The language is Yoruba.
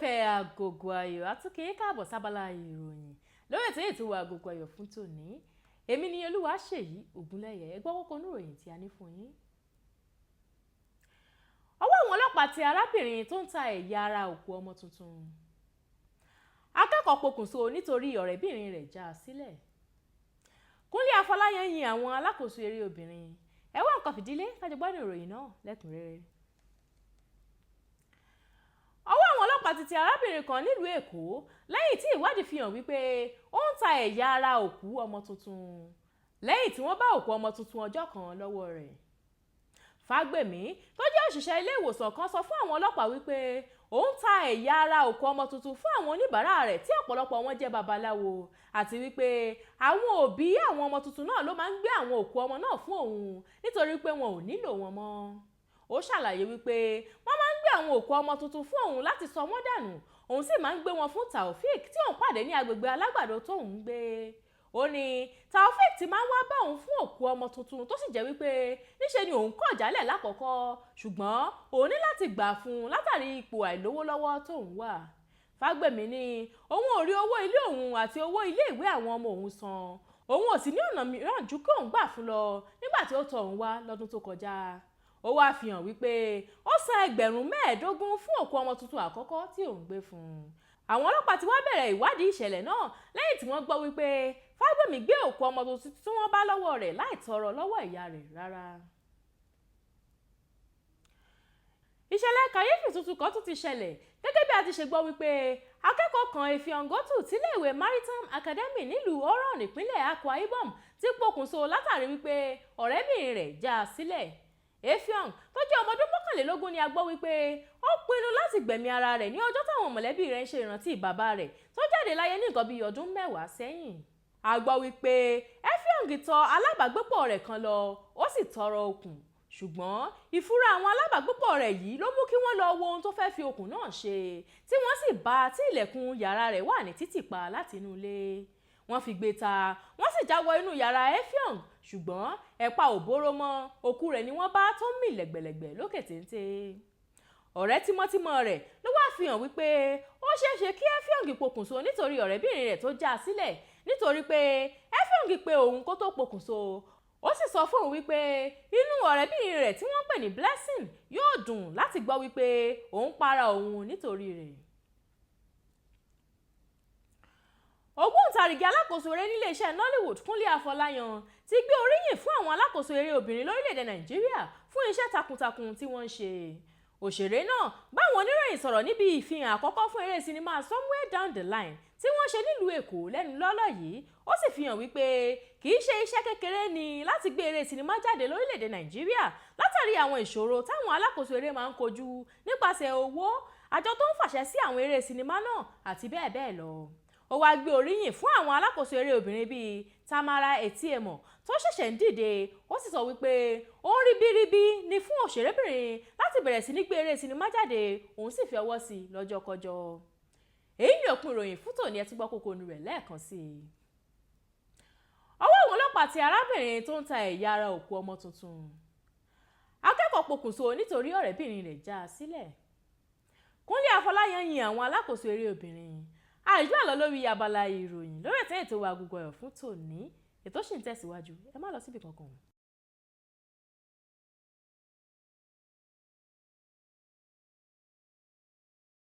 olólùfẹ́ Agogo Ayo àtúnkè káàbọ̀ sábàlá ìròyìn lórí ètò Agogo Ayo fún tòní. Èmi ni Olúwaṣèyí Ògúnlẹ̀yẹ. Ẹ gbọ́ kókó oníròyìn tí a ní fún yín. Ọwọ́ àwọn ọlọ́pàá tẹ arábìnrin tó ń ta ẹ̀yà ara òkú ọmọ tuntun. Akẹ́kọ̀ọ́ pokùnso nítorí ọ̀rẹ́bìnrin rẹ̀ já sílẹ̀. Kúnlé Afọláyan yin àwọn alákòóso eré obìnrin. Ẹ wá nǹkan fìdílé kájọ gbọ́ ìròyìn náà lẹ́kùnrẹ́rẹ́. Ọwọ́ àwọn ọlọ́pàá ti tẹ arábìnrin kan nílùú Èkó lẹ́yìn tí ìwádìí fi hàn wípé ó ń ta ẹ̀yà ara òkú ọmọ tuntun lẹ́yìn tí wọ́n bá òkú ọmọ tuntun ọjọ́ kan lọ́wọ́ rẹ̀. Fágbèmí tó jẹ́ òṣìṣẹ́ ilé ìwòsàn kan sọ fún àwọn ọlọ́pàá wípé ó ń ta ẹ̀yà ara òkú ọmọ tuntun fún àwọn oníbàárà rẹ̀ tí ọ̀pọ̀lọpọ̀ wọn jẹ́ babaláwo àti wípé àwọn òbí àwọn ọmọ tuntun náà ló máa ń gbé àwọn òkú ọmọ náà fún òun nítorí pé wọn ò nílò wọn mọ́. Ó ṣàlàyé wípé wọ́n máa ń gbé àwọn òkú ọmọ tuntun fún òun láti sọ wọ́n dànù, òun sì máa ń gbé wọn fún Taofik tí òun pàdé ní agbègbè Alágbàdo tóun ń gbé. Ó ní Taofik ti máa ń wá bá òun fún òkú ọmọ tuntun tó sì jẹ́ wípé níṣe ni òun kọ̀ jálẹ̀ lákọ̀ọ́kọ́ ṣùgbọ́n òun ní láti gbà fún un látàrí ipò àìlówó lọ́wọ́ tóun wà. Fágbèmí ní òun ò rí owó ilé òun àti owó ilé ìwé àwọn ọmọ òun san, òun ò sì ní ọ̀nà mìíràn ju kí òun gbà fún lọ nígbà tí ó tọ̀ òun wá lọ́dún tó kọjá. Ó wá fi hàn wípé ó san ẹgbẹ̀rún 15 fún òkú ọmọ tuntun àkọ́kọ́ tí òun gbé fún un. Àwọn ọlọ́pàá ti wá bẹ̀rẹ̀ ìwádìí ìṣẹ̀lẹ̀ náà lẹ́yìn tí wọ́n gbọ́ wípé Fágbèmí gbé òkú ọmọ tuntun tí wọ́n bá lọ́wọ́ rẹ̀ láì tọrọ lọ́wọ́ ìyá rẹ̀ rárá. Ìṣẹ̀lẹ̀ kàyéfì tuntun kan tún ti ṣẹlẹ̀ gẹ́gẹ́ bí a ti ṣe gbọ́ wípé akẹ́kọ̀ọ́ kan Efiongotu tíléèwé Maritime Academy nílùú Oron ìpínlẹ̀ Akwa Ibom ti pokùnso látàrí wípé ọ̀rẹ́bìnrin rẹ̀ já a sílẹ̀. Efiong tó jẹ́ ọmọ ọdún 21 ni a gbọ́ wípé ó pinnu láti gbẹ̀mí ara rẹ̀ ní ọjọ́ táwọn mọ̀lẹ́bí rẹ̀ ń ṣe ìrántí bàbá rẹ̀ tó jáde láyé ní nǹkan bíi ọdún 10 sẹ́yìn. A gbọ́ wípé Efiong tọ̀ alábàágbépọ̀ rẹ̀ kan lọ ó sì tọrọ okùn ṣùgbọ́n ìfura àwọn alábàágbépọ̀ rẹ̀ yìí ló mú kí wọ́n lọ wo ohun tó fẹ́ fi okùn náà ṣe tí wọ́n sì bá a tí ilẹ̀kùn yàrá rẹ̀ wà ní títì pa láti inú ilé. Wọ́n fi gbé ta wọ́n sì já wọ inú yàrá Efiong ṣùgbọ́n ẹ̀pa ò bóró mọ́, òkú rẹ̀ ni wọ́n bá tó mì lẹ̀gbẹ̀lẹ̀gbẹ̀ lókè téńté. Ọ̀rẹ́ tímọ́tímọ́ rẹ̀ ló wá fi hàn wípé ó ṣeéṣe kí Efiong pokùnso nítorí ọ̀rẹ́bìnrin rẹ̀ tó já a sílẹ̀ nítorí pé Efiong pe òun kó tó pokùnso. Ó sì sọ fún òun wípé inú ọ̀rẹ́bìnrin rẹ̀ tí wọ́n pè ní Blessing yóò dùn láti gbọ́ wípé òun para òun nítorí rẹ̀. Ògbóǹtarìgì alákòóso eré nílé iṣẹ́ Nollywood Kúnlé Afọláyan ti gbé oríyìn fún àwọn alákòóso eré obìnrin lórílẹ̀‐èdè Nàìjíríà fún iṣẹ́ takuntakun tí wọ́n ń ṣe. Òṣèré náà báwọn oníròyìn sọ̀rọ̀ níbi ìfihàn àkọ́kọ́ fún eré sinimá Somewhere Down the Line tí wọ́n ṣe nílùú Èkó lẹ́nu lọ́lọ́ yìí. Ó sì fi hàn wípé kì í ṣe iṣẹ́ kékeré ni láti gbé eré sinimá jáde lórílẹ̀‐èdè Nàìjíríà látàrí àwọn ìṣòro táwọn alákòóso eré máa ń kojú nípasẹ̀ owó, àjọ tó ń fàṣẹ sí àwọn eré sinimá náà àti bẹ́ẹ̀ bẹ́ẹ̀ lọ. Ó wá gbé oríyìn fún àwọn alákòóso eré obìnrin bíi Tamara Etiemo tó ṣẹ̀ṣẹ̀ ń dìde. Ó sì sọ wípé ó ń ribiribi ni fún òṣèrébìnrin láti bẹ̀rẹ̀ sí ní gbé eré sinimá jáde, òun sì fi ọwọ́ sí i lọ́jọ́kọjọ́. Èyí ni òpin ìròyìn fún tòní, ẹ tún gbọ́ kókó inú rẹ̀ lẹ́ẹ̀kan sí i. Ọwọ́ àwọn ọlọ́pàá tẹ arábìnrin tó ń ta ẹ̀yà ara òkú ọmọ tuntun. Akẹ́kọ̀ọ́ pokùnso nítorí ọ̀rẹ́bìnrin rẹ̀ já a sílẹ̀. Kúnlé Afọláyan yin àwọn alákòóso eré obìnrin. Àìjú àlọ́ lórí abala ìròyìn lórí ètò Agogo Ayo fún tòní. Ètò ṣì ń tẹ̀síwájú, ẹ má lọ síbi kankan.